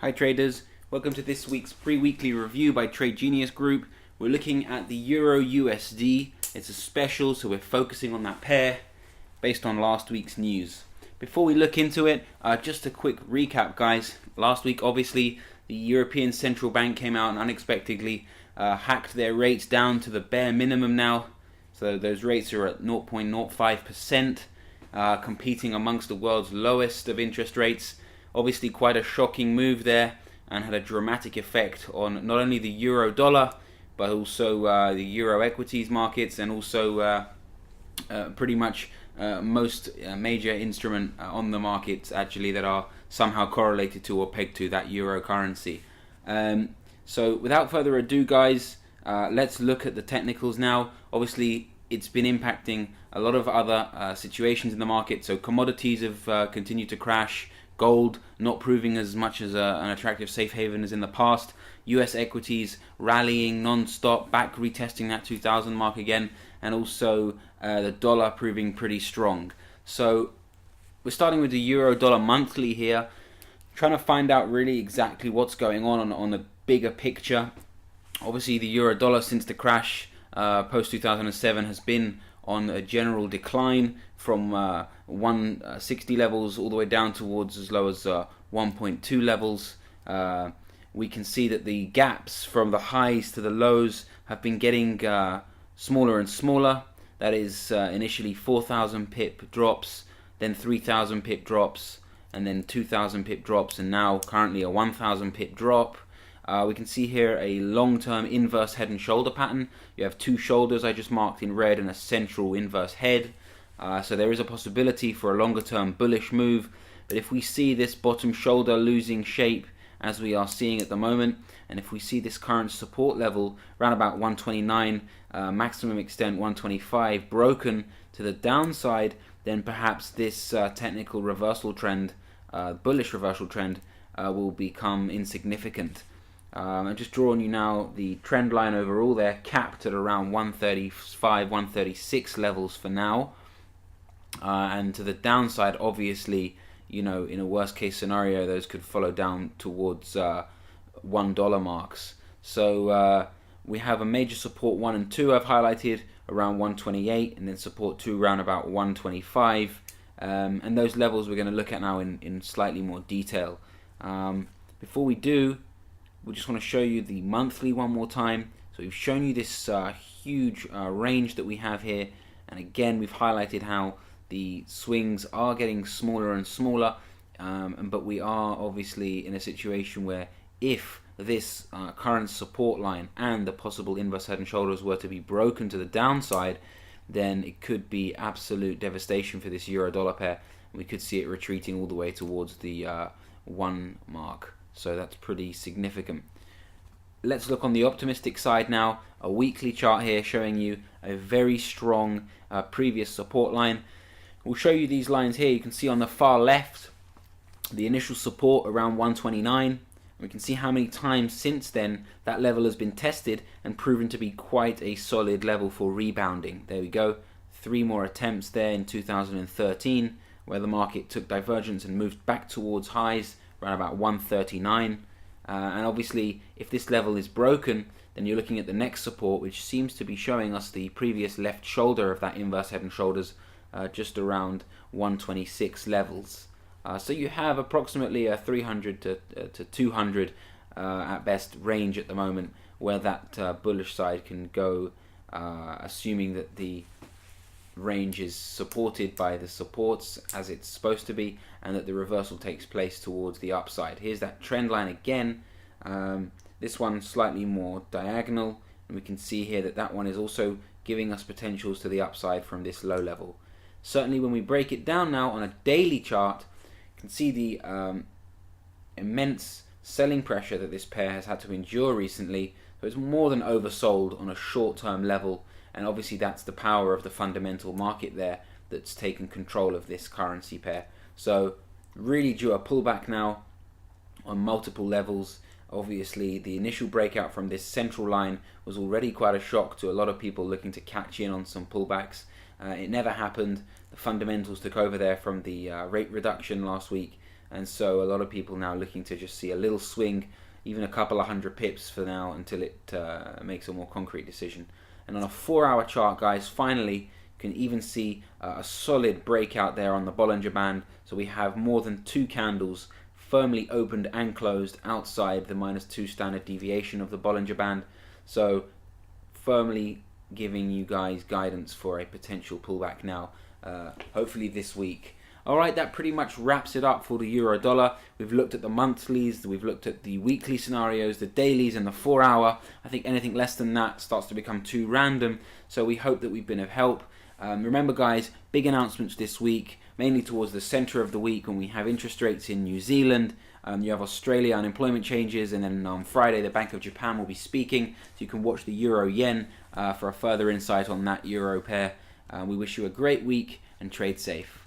Hi traders, welcome to this week's pre-weekly review by Trade Genius Group. We're looking at the Euro USD. It's a special, so we're focusing on that pair based on last week's news. Before we look into it, just a quick recap, guys. Last week, obviously, the European Central Bank came out and unexpectedly hacked their rates down to the bare minimum now. So those rates are at 0.05%, competing amongst the world's lowest of interest rates. Obviously quite a shocking move there and had a dramatic effect on not only the euro dollar but also the euro equities markets and also pretty much most major instrument on the markets actually that are somehow correlated to or pegged to that euro currency. So without further ado, guys, let's look at the technicals now. Obviously it's been impacting a lot of other situations in the market. So commodities have continued to crash. Gold not proving as much as an attractive safe haven as in the past. US equities rallying non-stop, back retesting that 2000 mark again, and also the dollar proving pretty strong. So we're starting with the euro dollar monthly here, trying to find out really exactly what's going on the bigger picture. Obviously the euro dollar since the crash post 2007 has been on a general decline from 160 levels all the way down towards as low as 1.2 levels. We can see that the gaps from the highs to the lows have been getting smaller and smaller. That is initially 4,000 pip drops, then 3,000 pip drops, and then 2,000 pip drops, and now currently a 1,000 pip drop. We can see here a long-term inverse head and shoulder pattern. You have two shoulders I just marked in red and a central inverse head. So there is a possibility for a longer-term bullish move. But if we see this bottom shoulder losing shape as we are seeing at the moment, and if we see this current support level around about 129, maximum extent 125 broken to the downside, then perhaps this technical reversal trend, bullish reversal trend, will become insignificant. I'm just drawing you now the trend line overall there, capped at around 135, 136 levels for now. And to the downside, obviously, you know, in a worst case scenario, those could follow down towards $1 marks. So we have a major support 1 and 2 I've highlighted around 128, and then support 2 around about 125. And those levels we're going to look at now in slightly more detail. Before we do, we just want to show you the monthly one more time. So we've shown you this huge range that we have here, and again we've highlighted how the swings are getting smaller and smaller, but we are obviously in a situation where if this current support line and the possible inverse head and shoulders were to be broken to the downside, then it could be absolute devastation for this euro dollar pair. We could see it retreating all the way towards the 1 mark. So that's pretty significant. Let's look on the optimistic side now. A weekly chart here showing you a very strong previous support line. We'll show you these lines here. You can see on the far left the initial support around 129. We can see how many times since then that level has been tested and proven to be quite a solid level for rebounding. There we go. 3 more attempts there in 2013 where the market took divergence and moved back towards highs around about 139, and obviously if this level is broken, then you're looking at the next support, which seems to be showing us the previous left shoulder of that inverse head and shoulders, just around 126 levels. So you have approximately a 300 to 200 at best range at the moment where that bullish side can go, assuming that the range is supported by the supports as it's supposed to be, and that the reversal takes place towards the upside. Here's that trend line again. This one slightly more diagonal, and we can see here that that one is also giving us potentials to the upside from this low level. Certainly when we break it down now on a daily chart, you can see the immense selling pressure that this pair has had to endure recently. So it's more than oversold on a short-term level, and obviously that's the power of the fundamental market there that's taken control of this currency pair. So really due a pullback now on multiple levels. Obviously the initial breakout from this central line was already quite a shock to a lot of people looking to catch in on some pullbacks. It never happened. The fundamentals took over there from the rate reduction last week, and so a lot of people now looking to just see a little swing, even a couple of hundred pips for now until it makes a more concrete decision. And on a 4-hour chart, guys, finally you can even see a solid breakout there on the Bollinger Band. So we have more than 2 candles firmly opened and closed outside the -2 standard deviation of the Bollinger Band. So firmly giving you guys guidance for a potential pullback now, hopefully this week. Alright, that pretty much wraps it up for the euro dollar. We've looked at the monthlies, we've looked at the weekly scenarios, the dailies and the 4-hour. I think anything less than that starts to become too random, so we hope that we've been of help. Remember guys, big announcements this week, mainly towards the center of the week when we have interest rates in New Zealand. You have Australia unemployment changes, and then on Friday the Bank of Japan will be speaking, so you can watch the euro yen for a further insight on that euro pair. We wish you a great week and trade safe.